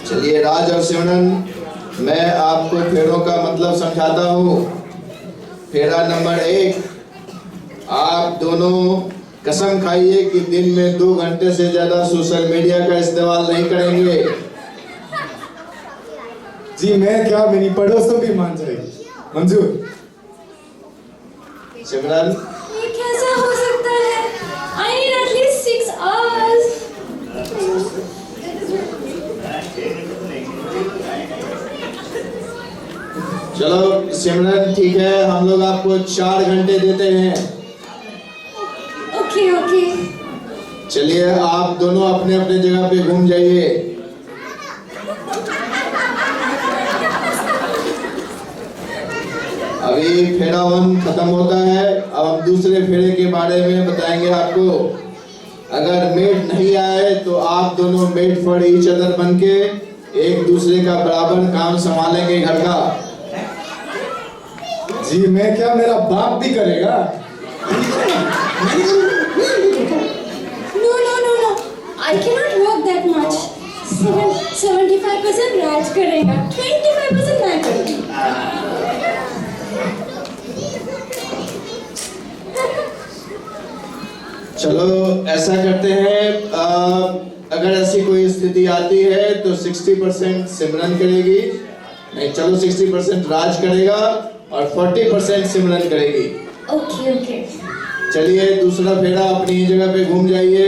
चलिए राज और सिमरन, मैं आपको फेरों का मतलब समझाता हूँ। फेरा नंबर 1, आप दोनों कसम खाइए कि दिन में 2 घंटे से ज्यादा सोशल मीडिया का इस्तेमाल नहीं करेंगे। जी मैं क्या, मेरी पड़ोसन भी मान जाएगी। मंजूर। सिमरन, ये कैसा हो सकता है? I need at least 6 hours. चलो सिमरन ठीक है, हम लोग आपको 4 घंटे देते हैं। Okay okay. चलिए आप दोनों अपने अपने जगह पे घूम जाइए। अभी फेरा 1 खत्म होता है, अब हम दूसरे फेरे के बारे में बताएंगे आपको। अगर मेट नहीं आए तो आप दोनों मेट फॉर ईच अदर बनके एक दूसरे का बराबर काम संभालेंगे घर का। जी मैं क्या, मेरा बाप भी करेगा? No. I cannot work that much. 75% राज करेगा, 25% मैं करूँगी। चलो ऐसा करते हैं, अगर ऐसी कोई स्थिति आती है तो 60% सिमरन करेगी, नहीं चलो 60% राज करेगा और 40% सिमरन करेगी। ओके। चलिए दूसरा फेरा अपनी जगह पे घूम जाइए।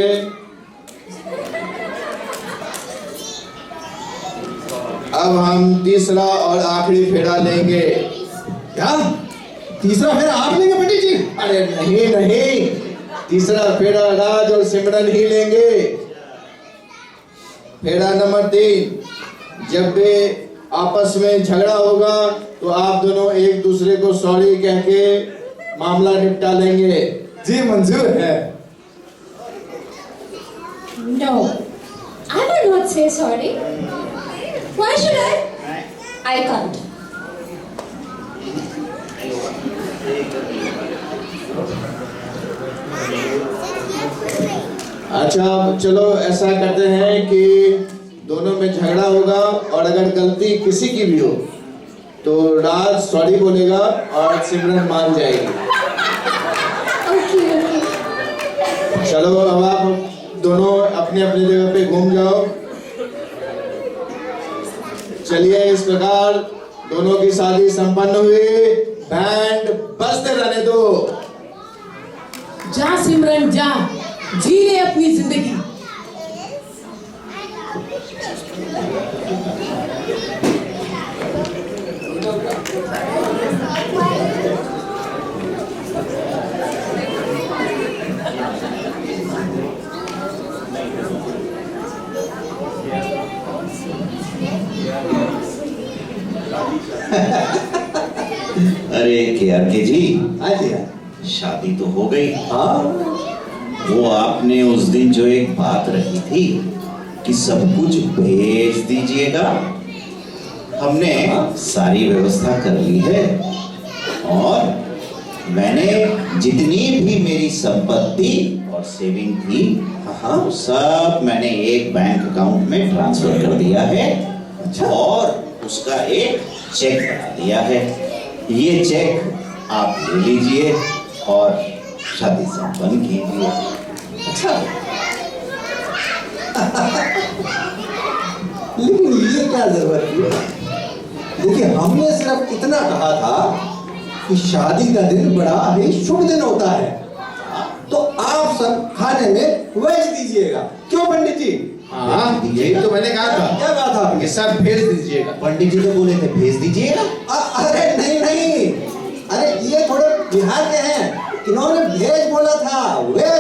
अब हम तीसरा और आखिरी फेरा लेंगे। क्या तीसरा फेरा आप लेंगे पंडित जी? अरे नहीं, तीसरा फेरा राज और सिमरन ही लेंगे। फेरा नंबर 3, जब भी आपस में झगड़ा होगा तो आप दोनों एक दूसरे को सॉरी कह के मामला निपटा लेंगे। जी मंजूर है। No, I will not say sorry. Why should I? I can't. अच्छा चलो ऐसा करते हैं कि दोनों में झगड़ा होगा और अगर गलती किसी की भी हो तो राज सॉरी बोलेगा और सिमरन मान जाएगी। ओके। चलो अब आप दोनों अपने अपने जगह पे घूम जाओ। चलिए इस प्रकार दोनों की शादी संपन्न हुई। बैंड बजते रहने दो। जा सिमरन जा, जी ले अपनी जिंदगी। अरे के जी, जी शादी तो हो गई। हाँ, वो आपने उस दिन जो एक बात रखी थी कि सब कुछ भेज दीजिएगा, हमने सारी व्यवस्था कर ली है और मैंने जितनी भी मेरी संपत्ति और सेविंग थी वो सब मैंने एक बैंक अकाउंट में ट्रांसफर कर दिया है। अच्छा, और उसका एक चेक बना दिया है। ये चेक आप ले लीजिए और शादी संपन्न कीजिए। लेकिन ये क्या जरूरत थी? देखिए हमने सिर्फ इतना कहा था कि शादी का दिन बड़ा ही शुभ दिन होता है, तो आप सब खाने में वेज दीजिएगा। क्यों पंडित जी? हाँ यही तो मैंने कहा था। क्या कहा था? ये सब भेज दीजिएगा। पंडित जी तो बोले थे भेज दीजिएगा। अरे नहीं, अरे ये थोड़े बिहार के हैं, इन्होंने भेज बोला था। वेज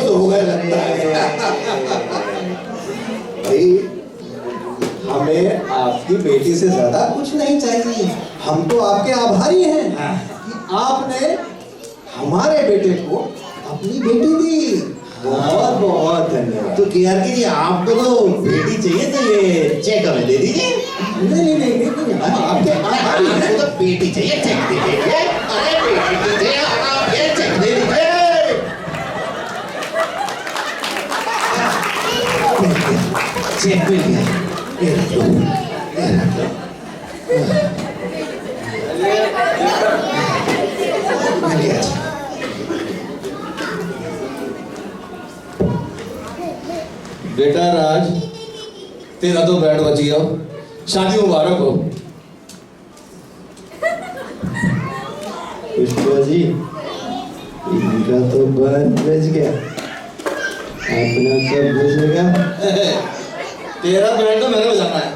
तो हो गए लगता है। भाई हमें आपकी बेटी से ज्यादा कुछ नहीं चाहिए। हम तो आपके आभारी हैं कि आपने हमारे बेटे को अपनी बेटी दी। बहुत बहुत धन्यवाद। तो केआरके जी आपको तो बेटी चाहिए तो ये ये चेक हमें दे दीजिए। नहीं, आपके आपको तो पेटी चाहिए, चेक दे दीजिए। अरे पेटी दीजिए, आप ये चेक दे दीजिए। चेक मिल गया, ये रख लो, ये रख लो। मिल गया। बेटा राज, तेरा तो बैट बच गया, शादी मुबारक हो। पुष्पा जी, इनका तो बैट बच गया, अपना कब बचेगा? तेरा बैट तो मैंने बजाना है।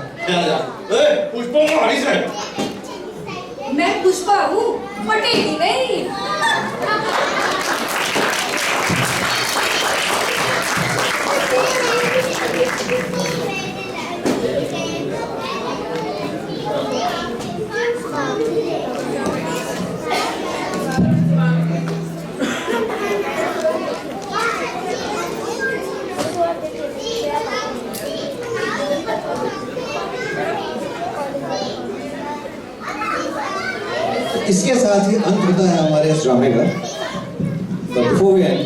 पुष्पा हमारी से। मैं पुष्पा हूँ, पटेली नहीं। इसके साथ ही अंत होता है हमारे इस ड्रामे का। But before we end,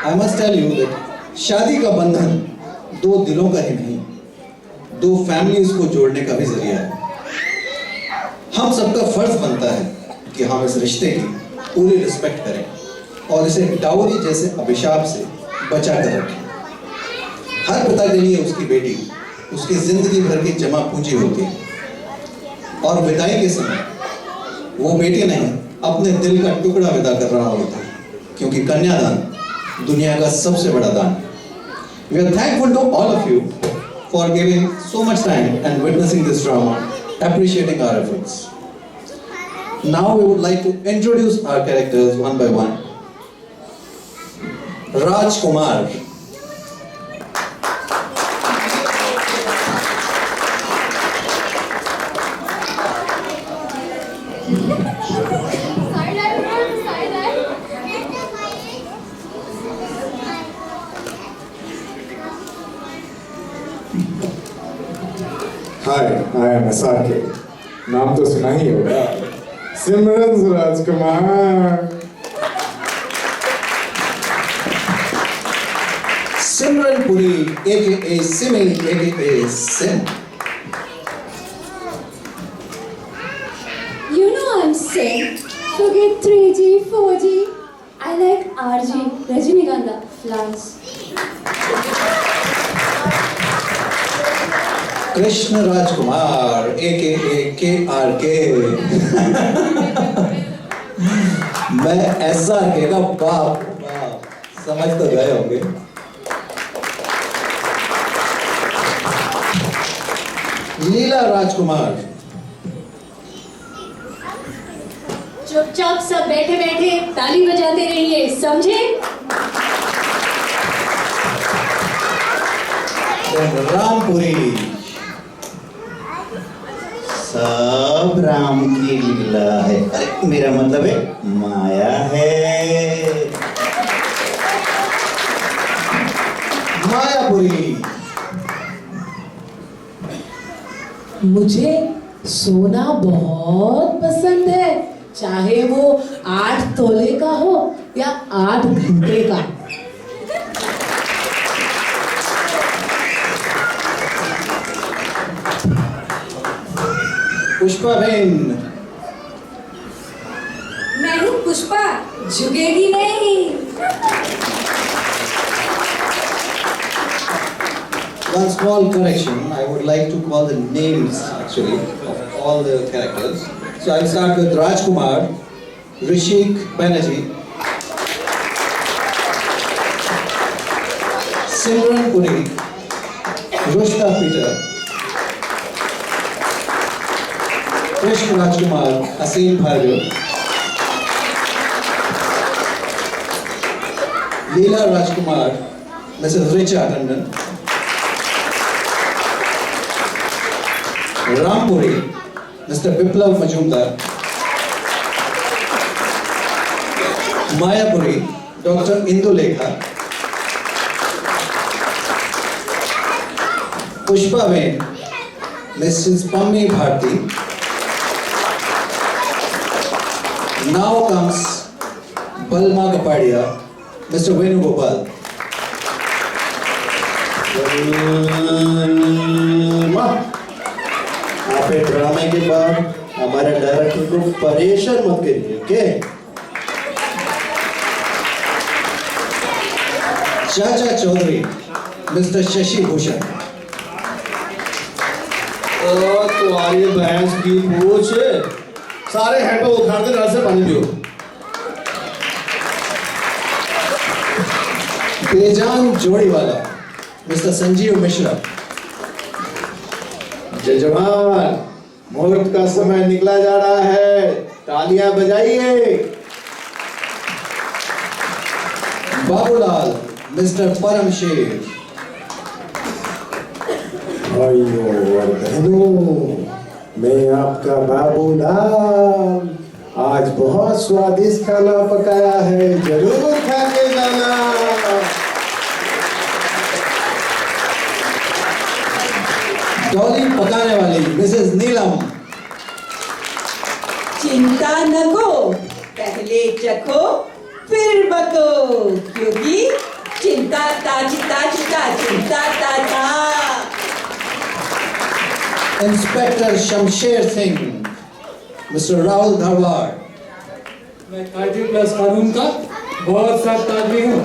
I must tell you that शादी का बंधन दो दिलों का ही नहीं, दो फैमिलीज को जोड़ने का भी जरिया है। हम सबका फर्ज बनता है कि हम इस रिश्ते की पूरी रिस्पेक्ट करें और इसे डाउरी जैसे अभिशाप से बचा कर रखें। हर पिता के लिए उसकी बेटी उसकी जिंदगी भर की जमा पूंजी होती है और विदाई के समय वो बेटी नहीं अपने दिल का टुकड़ा विदा कर रहा होता है, क्योंकि कन्यादान दुनिया का सबसे बड़ा दान। We are thankful to all of you for giving so much time and witnessing this drama, appreciating our efforts. Now we would like to introduce our characters one by one. Raj Kumar. Hi, I am SRK। नाम तो सुना ही होगा, सिमरन राजकुमार। Simran Puri, aka Simi, aka Sim. You know I'm Sim. Forget 3G, 4G. I like RG, Rajinikanth flowers. Krishna Rajkumar, aka KRK. मैं SRK का बाप, समझ तो गए होंगे। लीला राजकुमार। चुपचाप सब बैठे बैठे ताली बजाते रहिए, समझे? रामपुरी। सब राम की लीला है, अरे मेरा मतलब है माया है। मायापुरी। मुझे सोना बहुत पसंद है, चाहे वो 8 तोले का हो या 8 घंटे का। पुष्पा बेन। मैं हूँ पुष्पा, झुकेगी नहीं। One small correction, I would like to call the names actually of all the characters. So I'll start with Rajkumar, Rishik Banerjee, Simran Puri, Rushta Peter, Krishna Rajkumar, Asim Bhargav, Leela Rajkumar, Mrs. Richa Tandon, Rampuri, Mr. Biplav Majumdar, Mayapuri, Dr. Indulekha, Pushpaben, Mrs. Pammi Bharti. Now comes Balma Kapadia, Mr. Venugopal. आप एक ड्रामे के बाद हमारे director को परेशान मत करिए, okay? Chacha Chaudhary, Mr. Shashi Bhushan. तुम्हारी भैंस की पूछ सारे हैंड पे उखाड़ के नल से पानी पियो। बेजान जोड़ी वाला, Mr. Sanjeev Mishra. जजमान, मुहूर्त का समय निकला जा रहा है, तालियां बजाइए। बाबूलाल, Mr. Paramshir. भाइयों और बहनों, मैं आपका बाबूलाल आज बहुत स्वादिष्ट खाना पकाया है, जरूर खा के जाना। डॉली पकाने वाली मिसेस नीलम। चिंता न को, पहले चखो फिर बको, क्योंकि चिंता ता चिंता चिंता चिंता ता ता। Inspector Shamsher Singh, mister Rahul Dharwad. मैं कायदे प्लस कानून का बहुत सख्त आदमी हूँ।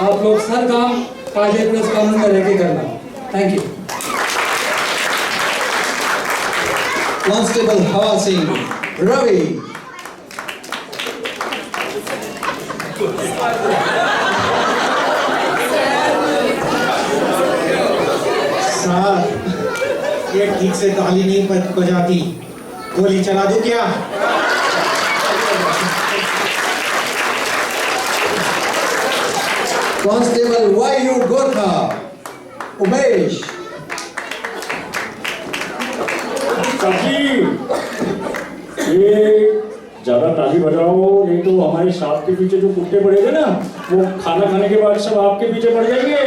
आप लोग हर काम कायदे प्लस कानून में रह के करना। Thank you. कांस्टेबल हवा सिंह, रवि। साहब, ये ठीक से ताली नहीं बजाती, गोली चला दूं क्या? कांस्टेबल वायु गोरखा, उमेश। ये ज्यादा ताली बजाओ, नहीं तो हमारे सांप के पीछे जो कुत्ते पड़ेंगे ना, वो खाना खाने के बाद सब आपके पीछे पड़ जाएंगे।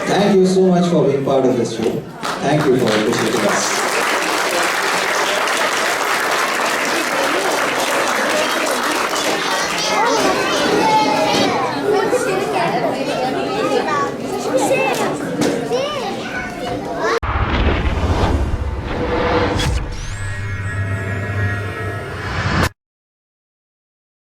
Thank you so much for being part of this show. Thank you for appreciating us.